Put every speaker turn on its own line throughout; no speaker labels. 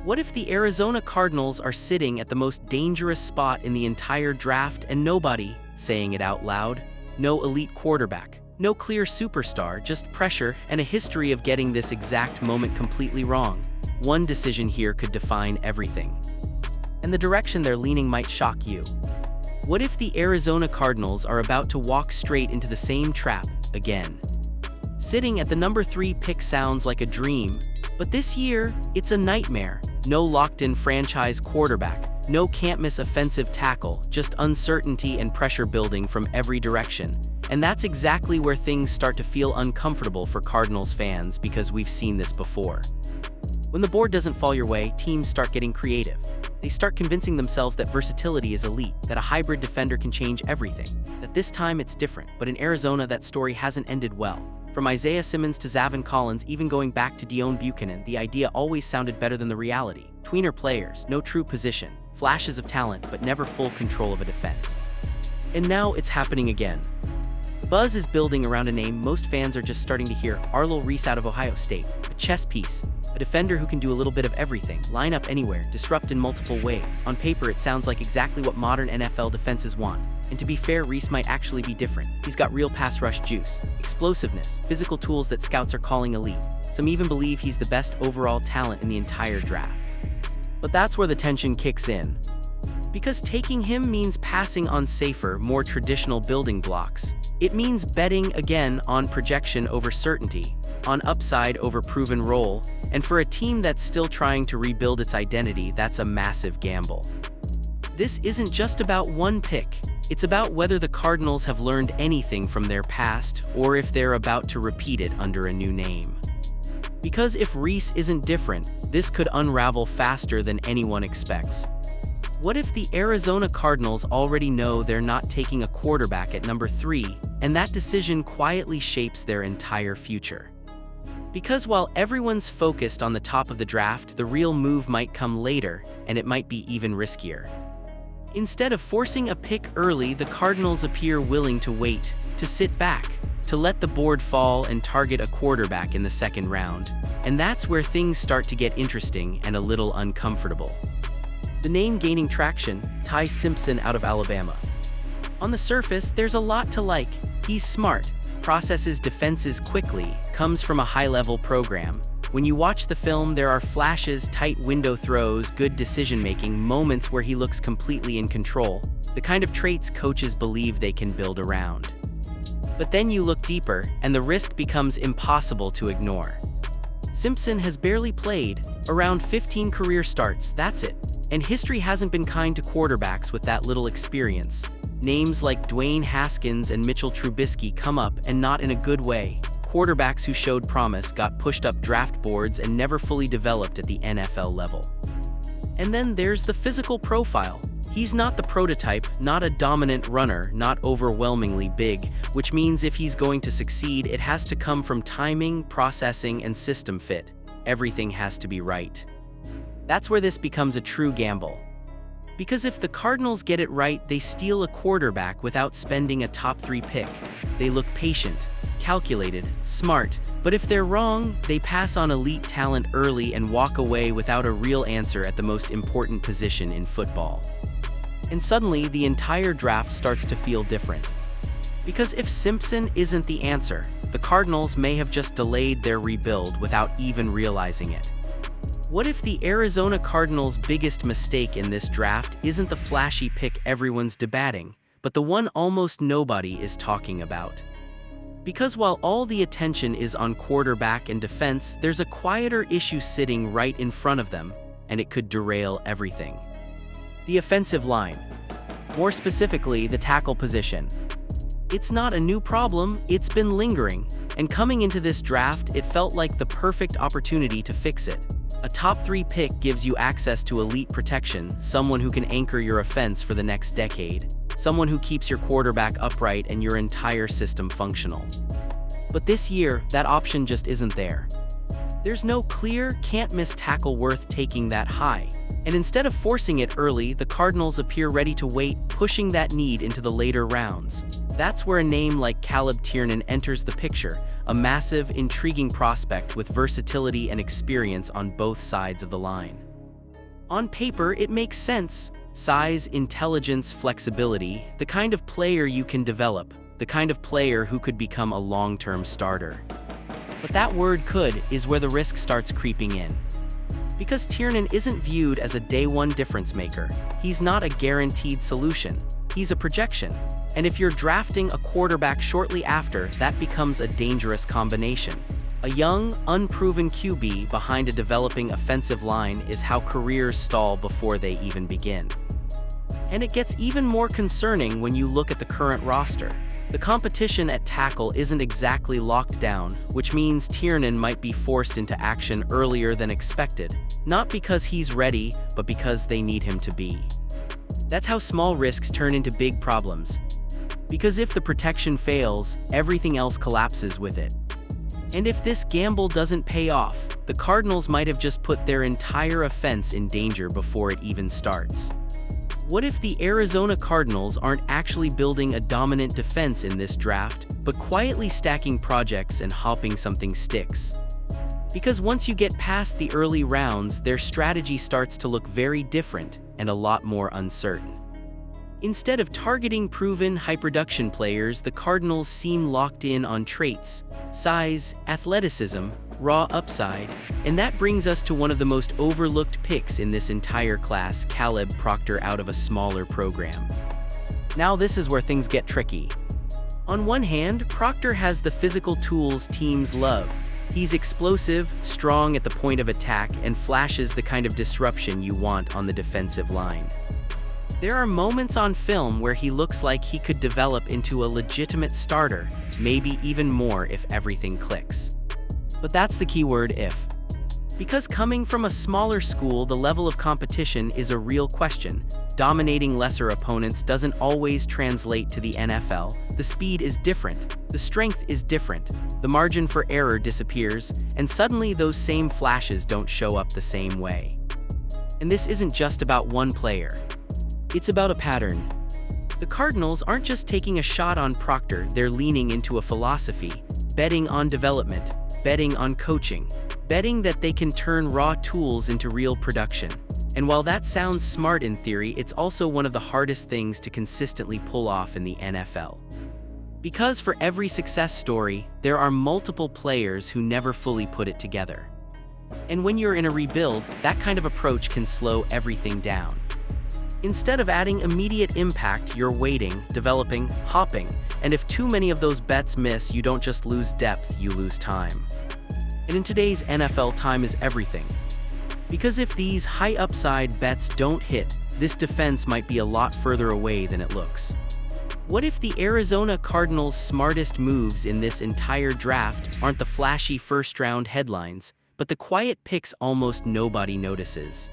What if the Arizona Cardinals are sitting at the most dangerous spot in the entire draft and nobody saying it out loud? No elite quarterback, no clear superstar, just pressure and a history of getting this exact moment completely wrong. One decision here could define everything. And the direction they're leaning might shock you. What if the Arizona Cardinals are about to walk straight into the same trap again? Sitting at the number 3 pick sounds like a dream, but this year, it's a nightmare. No locked-in franchise quarterback, no can't-miss offensive tackle, just uncertainty and pressure building from every direction. And that's exactly where things start to feel uncomfortable for Cardinals fans because we've seen this before. When the board doesn't fall your way, teams start getting creative. They start convincing themselves that versatility is elite, that a hybrid defender can change everything, that this time it's different. But in Arizona, that story hasn't ended well. From Isaiah Simmons to Zaven Collins, even going back to Dion Buchanan, the idea always sounded better than the reality. Tweener players, no true position, flashes of talent, but never full control of a defense. And now it's happening again. The buzz is building around a name most fans are just starting to hear: Arlo Reese out of Ohio State. A chess piece, a defender who can do a little bit of everything, line up anywhere, disrupt in multiple ways. On paper, it sounds like exactly what modern NFL defenses want. And to be fair, Reese might actually be different. He's got real pass rush juice, explosiveness, physical tools that scouts are calling elite. Some even believe he's the best overall talent in the entire draft. But that's where the tension kicks in. Because taking him means passing on safer, more traditional building blocks. It means betting again on projection over certainty, on upside over proven role, and for a team that's still trying to rebuild its identity, that's a massive gamble. This isn't just about one pick. It's about whether the Cardinals have learned anything from their past, or if they're about to repeat it under a new name. Because if Reese isn't different, this could unravel faster than anyone expects. What if the Arizona Cardinals already know they're not taking a quarterback at number 3, and that decision quietly shapes their entire future? Because while everyone's focused on the top of the draft, the real move might come later, and it might be even riskier. Instead of forcing a pick early, the Cardinals appear willing to wait, to sit back, to let the board fall and target a quarterback in the second round. And that's where things start to get interesting and a little uncomfortable. The name gaining traction: Ty Simpson out of Alabama. On the surface, there's a lot to like. He's smart, processes defenses quickly, comes from a high-level program. When you watch the film, there are flashes, tight window throws, good decision-making, moments where he looks completely in control, the kind of traits coaches believe they can build around. But then you look deeper, and the risk becomes impossible to ignore. Simpson has barely played, around 15 career starts, that's it. And history hasn't been kind to quarterbacks with that little experience. Names like Dwayne Haskins and Mitchell Trubisky come up, and not in a good way. Quarterbacks who showed promise got pushed up draft boards and never fully developed at the NFL level. And then there's the physical profile. He's not the prototype, not a dominant runner, not overwhelmingly big, which means if he's going to succeed, it has to come from timing, processing, and system fit. Everything has to be right. That's where this becomes a true gamble. Because if the Cardinals get it right, they steal a quarterback without spending a top 3 pick. They look patient, calculated, smart. But if they're wrong, they pass on elite talent early and walk away without a real answer at the most important position in football. And suddenly, the entire draft starts to feel different. Because if Simpson isn't the answer, the Cardinals may have just delayed their rebuild without even realizing it. What if the Arizona Cardinals' biggest mistake in this draft isn't the flashy pick everyone's debating, but the one almost nobody is talking about? Because while all the attention is on quarterback and defense, there's a quieter issue sitting right in front of them, and it could derail everything. The offensive line. More specifically, the tackle position. It's not a new problem, it's been lingering, and coming into this draft, it felt like the perfect opportunity to fix it. A top 3 pick gives you access to elite protection, someone who can anchor your offense for the next decade, someone who keeps your quarterback upright and your entire system functional. But this year, that option just isn't there. There's no clear, can't-miss tackle worth taking that high. And instead of forcing it early, the Cardinals appear ready to wait, pushing that need into the later rounds. That's where a name like Caleb Tiernan enters the picture, a massive, intriguing prospect with versatility and experience on both sides of the line. On paper, it makes sense. Size, intelligence, flexibility, the kind of player you can develop, the kind of player who could become a long-term starter. But that word "could" is where the risk starts creeping in. Because Tiernan isn't viewed as a day-one difference maker. He's not a guaranteed solution. He's a projection. And if you're drafting a quarterback shortly after, that becomes a dangerous combination. A young, unproven QB behind a developing offensive line is how careers stall before they even begin. And it gets even more concerning when you look at the current roster. The competition at tackle isn't exactly locked down, which means Tiernan might be forced into action earlier than expected, not because he's ready, but because they need him to be. That's how small risks turn into big problems. Because if the protection fails, everything else collapses with it. And if this gamble doesn't pay off, the Cardinals might have just put their entire offense in danger before it even starts. What if the Arizona Cardinals aren't actually building a dominant defense in this draft, but quietly stacking projects and hoping something sticks? Because once you get past the early rounds, their strategy starts to look very different and a lot more uncertain. Instead of targeting proven high-production players, the Cardinals seem locked in on traits, size, athleticism, raw upside, and that brings us to one of the most overlooked picks in this entire class, Caleb Proctor out of a smaller program. Now this is where things get tricky. On one hand, Proctor has the physical tools teams love. He's explosive, strong at the point of attack, and flashes the kind of disruption you want on the defensive line. There are moments on film where he looks like he could develop into a legitimate starter, maybe even more if everything clicks. But that's the keyword "if." Because coming from a smaller school, the level of competition is a real question. Dominating lesser opponents doesn't always translate to the NFL. The speed is different. The strength is different. The margin for error disappears, and suddenly those same flashes don't show up the same way. And this isn't just about one player. It's about a pattern. The Cardinals aren't just taking a shot on Proctor, they're leaning into a philosophy, betting on development, betting on coaching, betting that they can turn raw tools into real production. And while that sounds smart in theory, it's also one of the hardest things to consistently pull off in the NFL. Because for every success story, there are multiple players who never fully put it together. And when you're in a rebuild, that kind of approach can slow everything down. Instead of adding immediate impact, you're waiting, developing, hopping, and if too many of those bets miss, you don't just lose depth, you lose time. And in today's NFL, time is everything. Because if these high upside bets don't hit, this defense might be a lot further away than it looks. What if the Arizona Cardinals' smartest moves in this entire draft aren't the flashy first-round headlines, but the quiet picks almost nobody notices?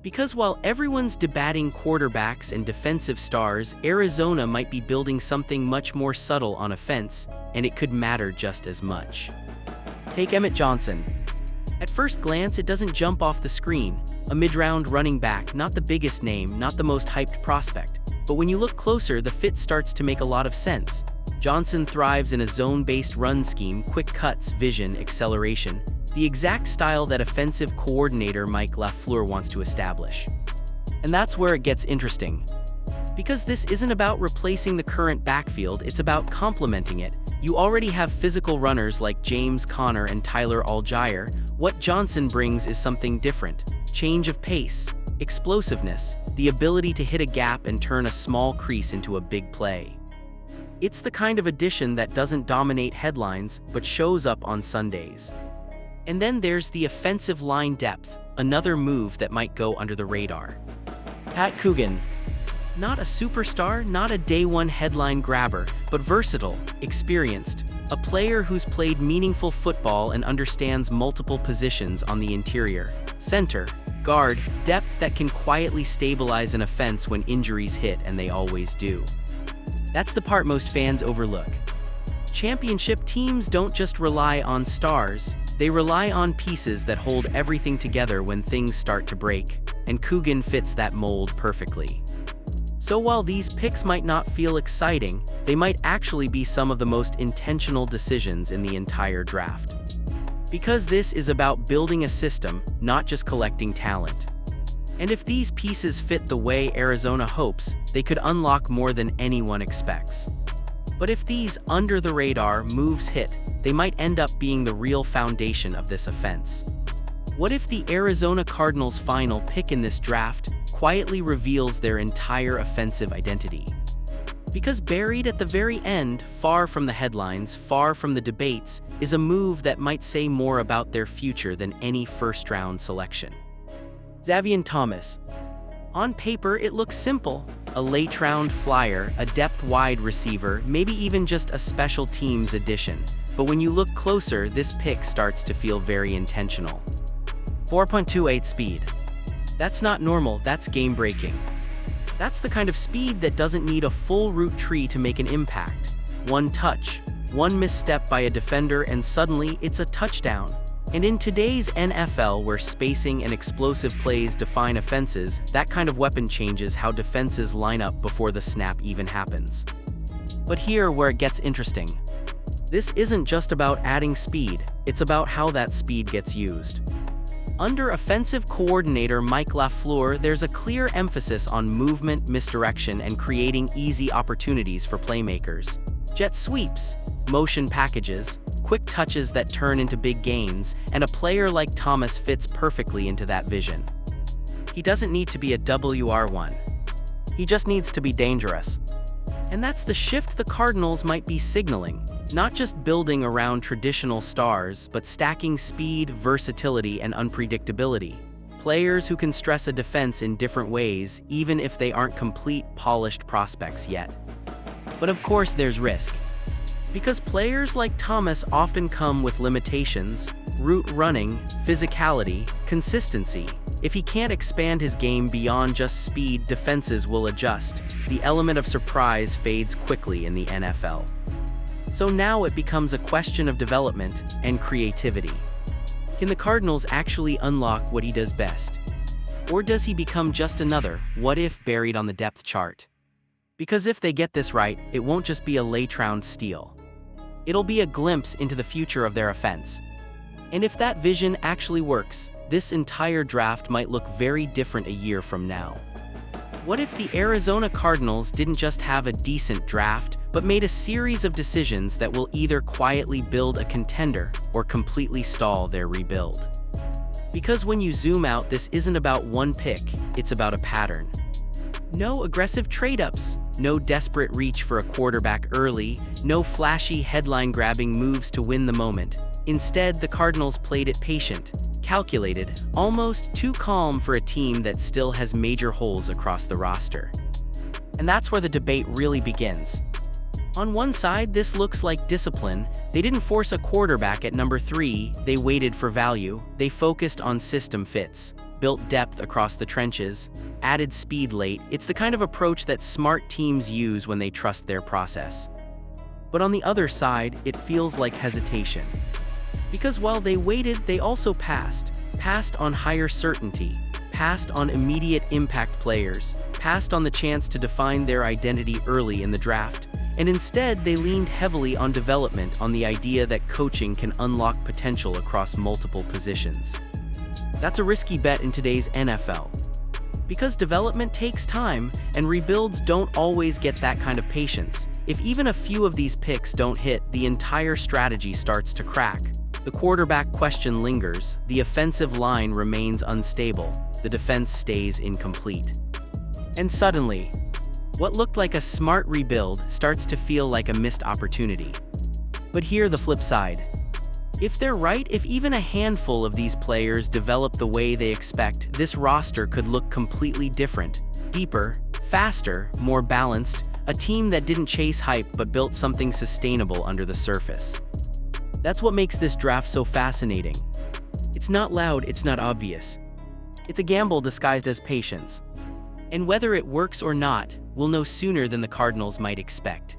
Because while everyone's debating quarterbacks and defensive stars, Arizona might be building something much more subtle on offense, and it could matter just as much. Take Emmett Johnson. At first glance, it doesn't jump off the screen. A mid-round running back, not the biggest name, not the most hyped prospect. But when you look closer, the fit starts to make a lot of sense. Johnson thrives in a zone-based run scheme, quick cuts, vision, acceleration. The exact style that offensive coordinator Mike LaFleur wants to establish. And that's where it gets interesting. Because this isn't about replacing the current backfield, it's about complementing it. You already have physical runners like James Conner and Tyler Allgeier. What Johnson brings is something different. Change of pace, explosiveness, the ability to hit a gap and turn a small crease into a big play. It's the kind of addition that doesn't dominate headlines, but shows up on Sundays. And then there's the offensive line depth, another move that might go under the radar. Pat Coogan. Not a superstar, not a day-one headline grabber, but versatile, experienced, a player who's played meaningful football and understands multiple positions on the interior. Center, guard, depth that can quietly stabilize an offense when injuries hit, and they always do. That's the part most fans overlook. Championship teams don't just rely on stars, they rely on pieces that hold everything together when things start to break, and Coogan fits that mold perfectly. So while these picks might not feel exciting, they might actually be some of the most intentional decisions in the entire draft. Because this is about building a system, not just collecting talent. And if these pieces fit the way Arizona hopes, they could unlock more than anyone expects. But if these under-the-radar moves hit, they might end up being the real foundation of this offense. What if the Arizona Cardinals' final pick in this draft quietly reveals their entire offensive identity? Because buried at the very end, far from the headlines, far from the debates, is a move that might say more about their future than any first-round selection. Xavier Thomas. On paper, it looks simple. A late-round flyer, a depth-wide receiver, maybe even just a special teams addition. But when you look closer, this pick starts to feel very intentional. 4.28 speed. That's not normal, that's game-breaking. That's the kind of speed that doesn't need a full route tree to make an impact. One touch, one misstep by a defender, and suddenly it's a touchdown. And in today's NFL, where spacing and explosive plays define offenses, that kind of weapon changes how defenses line up before the snap even happens. But here where it gets interesting. This isn't just about adding speed, it's about how that speed gets used. Under offensive coordinator Mike LaFleur, there's a clear emphasis on movement, misdirection, and creating easy opportunities for playmakers. Jet sweeps, motion packages, quick touches that turn into big gains, and a player like Thomas fits perfectly into that vision. He doesn't need to be a WR1. He just needs to be dangerous. And that's the shift the Cardinals might be signaling, not just building around traditional stars, but stacking speed, versatility, and unpredictability. Players who can stress a defense in different ways, even if they aren't complete, polished prospects yet. But of course there's risk. Because players like Thomas often come with limitations: route running, physicality, consistency. If he can't expand his game beyond just speed, defenses will adjust. The element of surprise fades quickly in the NFL. So now it becomes a question of development and creativity. Can the Cardinals actually unlock what he does best? Or does he become just another what if buried on the depth chart? Because if they get this right, it won't just be a late-round steal. It'll be a glimpse into the future of their offense. And if that vision actually works, this entire draft might look very different a year from now. What if the Arizona Cardinals didn't just have a decent draft, but made a series of decisions that will either quietly build a contender or completely stall their rebuild? Because when you zoom out, this isn't about one pick, it's about a pattern. No aggressive trade-ups, no desperate reach for a quarterback early, no flashy headline-grabbing moves to win the moment. Instead, the Cardinals played it patient, calculated, almost too calm for a team that still has major holes across the roster. And that's where the debate really begins. On one side, this looks like discipline. They didn't force a quarterback at number 3, they waited for value, they focused on system fits, built depth across the trenches, added speed late. It's the kind of approach that smart teams use when they trust their process. But on the other side, it feels like hesitation. Because while they waited, they also passed on higher certainty, passed on immediate impact players, passed on the chance to define their identity early in the draft, and instead they leaned heavily on development, on the idea that coaching can unlock potential across multiple positions. That's a risky bet in today's NFL. Because development takes time, and rebuilds don't always get that kind of patience. If even a few of these picks don't hit, the entire strategy starts to crack. The quarterback question lingers, the offensive line remains unstable, the defense stays incomplete. And suddenly, what looked like a smart rebuild starts to feel like a missed opportunity. But here's the flip side. If they're right, if even a handful of these players develop the way they expect, this roster could look completely different. Deeper, faster, more balanced, a team that didn't chase hype but built something sustainable under the surface. That's what makes this draft so fascinating. It's not loud, it's not obvious. It's a gamble disguised as patience. And whether it works or not, we'll know sooner than the Cardinals might expect.